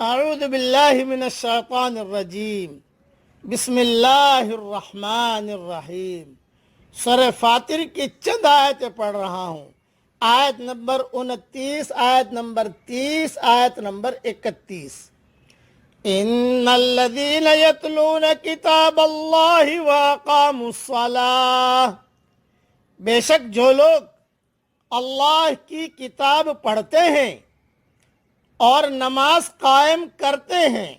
اعوذ باللہ من الشیطان الرجیم بسم اللہ الرحمن الرحیم۔ سورہ فاطر کی چند آیتیں پڑھ رہا ہوں۔ آیت نمبر 29، آیت نمبر 30، آیت نمبر 31۔ ان الذین یتلون کتاب اللہ واقاموا الصلاۃ، بے شک جو لوگ اللہ کی کتاب پڑھتے ہیں اور نماز قائم کرتے ہیں،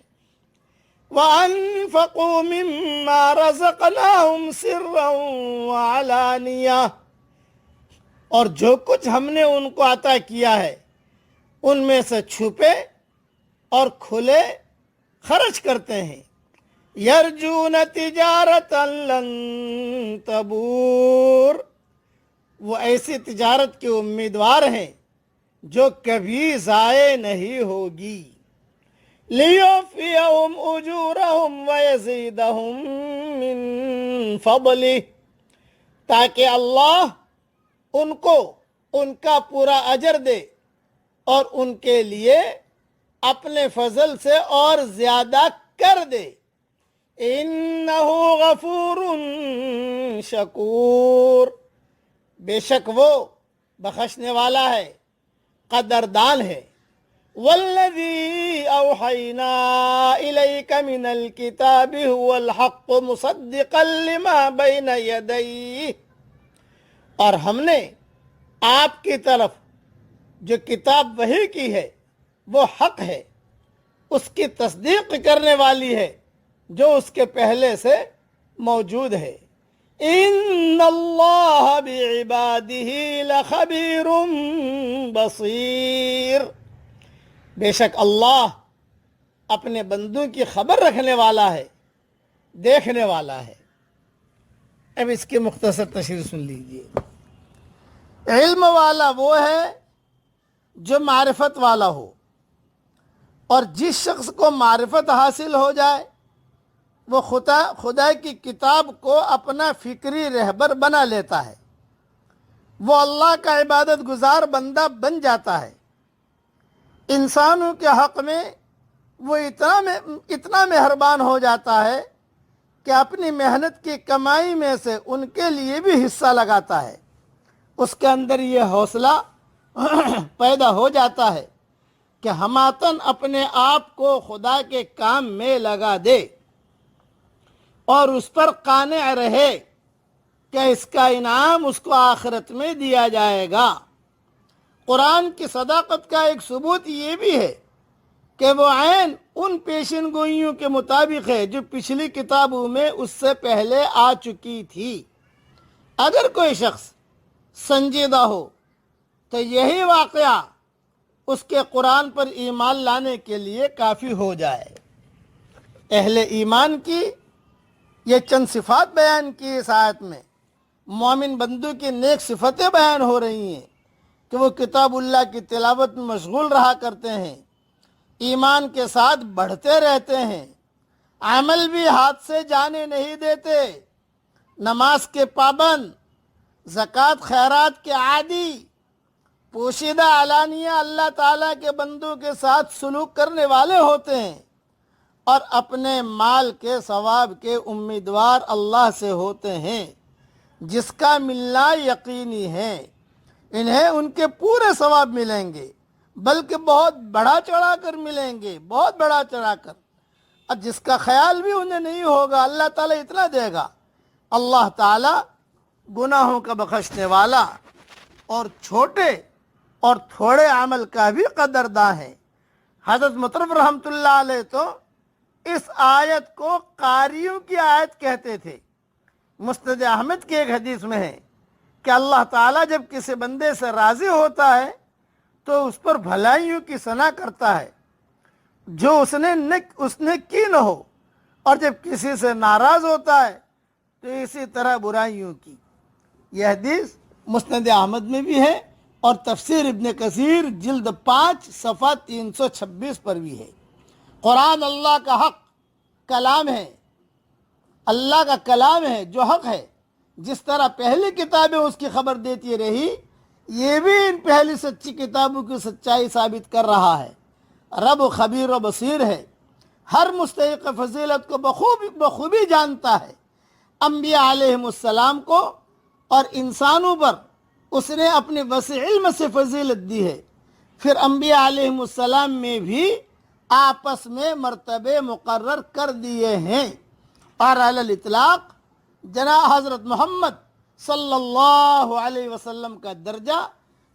وَأَنفَقُوا مِمَّا رَزَقْنَاهُمْ سِرًّا وَعَلَانِيَةً، اور جو کچھ ہم نے ان کو عطا کیا ہے ان میں سے چھپے اور کھلے خرچ کرتے ہیں۔ یرجون تجارتا لن تبور، وہ ایسی تجارت کے امیدوار ہیں جو کبھی ضائع نہیں ہوگی۔ لیوفیہم اجورہم ویزیدہم من فضلہ، تاکہ اللہ ان کو ان کا پورا اجر دے اور ان کے لیے اپنے فضل سے اور زیادہ کر دے۔ انہ غفور شکور، بے شک وہ بخشنے والا ہے، قدردان ہے۔ والذی اوحینا الیک من الکتاب هو الحق مصدقا لما بین یدیہ، اور ہم نے آپ کی طرف جو کتاب وحی کی ہے وہ حق ہے، اس کی تصدیق کرنے والی ہے جو اس کے پہلے سے موجود ہے۔ ان اللہ بعبادہ لخبیر بصیر، بے شک اللہ اپنے بندوں کی خبر رکھنے والا ہے، دیکھنے والا ہے۔ اب اس کی مختصر تشریح سن لیجئے۔ علم والا وہ ہے جو معرفت والا ہو، اور جس شخص کو معرفت حاصل ہو جائے وہ خدا کی کتاب کو اپنا فکری رہبر بنا لیتا ہے، وہ اللہ کا عبادت گزار بندہ بن جاتا ہے۔ انسانوں کے حق میں وہ اتنا مہربان ہو جاتا ہے کہ اپنی محنت کی کمائی میں سے ان کے لیے بھی حصہ لگاتا ہے۔ اس کے اندر یہ حوصلہ پیدا ہو جاتا ہے کہ ہماتن اپنے آپ کو خدا کے کام میں لگا دے اور اس پر قانع رہے کہ اس کا انعام اس کو آخرت میں دیا جائے گا۔ قرآن کی صداقت کا ایک ثبوت یہ بھی ہے کہ وہ عین ان پیشن گوئیوں کے مطابق ہے جو پچھلی کتابوں میں اس سے پہلے آ چکی تھی۔ اگر کوئی شخص سنجیدہ ہو تو یہی واقعہ اس کے قرآن پر ایمان لانے کے لیے کافی ہو جائے۔ اہل ایمان کی یہ چند صفات بیان کی اس آیت میں۔ مومن بندوں کی نیک صفتیں بیان ہو رہی ہیں کہ وہ کتاب اللہ کی تلاوت میں مشغول رہا کرتے ہیں، ایمان کے ساتھ بڑھتے رہتے ہیں، عمل بھی ہاتھ سے جانے نہیں دیتے، نماز کے پابند، زکوٰۃ خیرات کے عادی، پوشیدہ علانیہ اللہ تعالیٰ کے بندوں کے ساتھ سلوک کرنے والے ہوتے ہیں، اور اپنے مال کے ثواب کے امیدوار اللہ سے ہوتے ہیں جس کا ملنا یقینی ہے۔ انہیں ان کے پورے ثواب ملیں گے، بلکہ بہت بڑا چڑھا کر ملیں گے، بہت بڑا چڑھا کر، اور جس کا خیال بھی انہیں نہیں ہوگا اللہ تعالیٰ اتنا دے گا۔ اللہ تعالیٰ گناہوں کا بخشنے والا اور چھوٹے اور تھوڑے عمل کا بھی قدرداں ہے۔ حضرت مطرف رحمۃ اللہ علیہ تو اس آیت کو قاریوں کی آیت کہتے تھے۔ مسند احمد کی ایک حدیث میں ہے کہ اللہ تعالیٰ جب کسی بندے سے راضی ہوتا ہے تو اس پر بھلائیوں کی ثنا کرتا ہے جو اس نے کی نہ ہو، اور جب کسی سے ناراض ہوتا ہے تو اسی طرح برائیوں کی۔ یہ حدیث مسند احمد میں بھی ہے اور تفسیر ابن کثیر جلد 5 صفحہ 326 پر بھی ہے۔ قرآن اللہ کا حق کلام ہے، اللہ کا کلام ہے جو حق ہے۔ جس طرح پہلی کتابیں اس کی خبر دیتی رہی، یہ بھی ان پہلی سچی کتابوں کی سچائی ثابت کر رہا ہے۔ رب خبیر و بصیر ہے، ہر مستحق فضیلت کو بخوبی جانتا ہے۔ انبیاء علیہم السلام کو اور انسانوں پر اس نے اپنے وسیع علم سے فضیلت دی ہے۔ پھر انبیاء علیہم السلام میں بھی آپس میں مرتبے مقرر کر دیے ہیں، اور علی الاطلاق جناب حضرت محمد صلی اللہ علیہ وسلم کا درجہ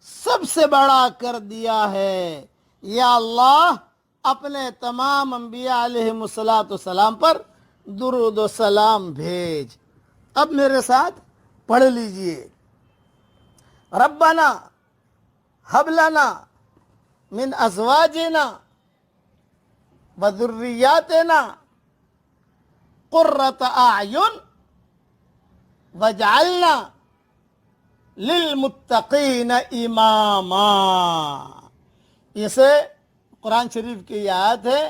سب سے بڑا کر دیا ہے۔ یا اللہ اپنے تمام انبیاء علیہم السلام پر درود و سلام بھیج۔ اب میرے ساتھ پڑھ لیجئے، ربنا ہب لنا من ازواجنا وذریاتنا قرۃ اعین وجعلنا للمتقین اماما۔ اسے قرآن شریف کی یہ آیت ہے،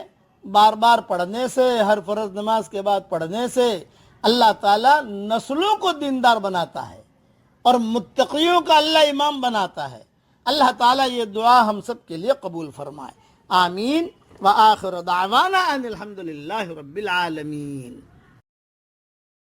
بار بار پڑھنے سے، ہر فرض نماز کے بعد پڑھنے سے اللہ تعالیٰ نسلوں کو دیندار بناتا ہے اور متقیوں کا اللہ امام بناتا ہے۔ اللہ تعالیٰ یہ دعا ہم سب کے لیے قبول فرمائے، آمین۔ وآخر دعوانا ان الحمد للہ رب العالمین۔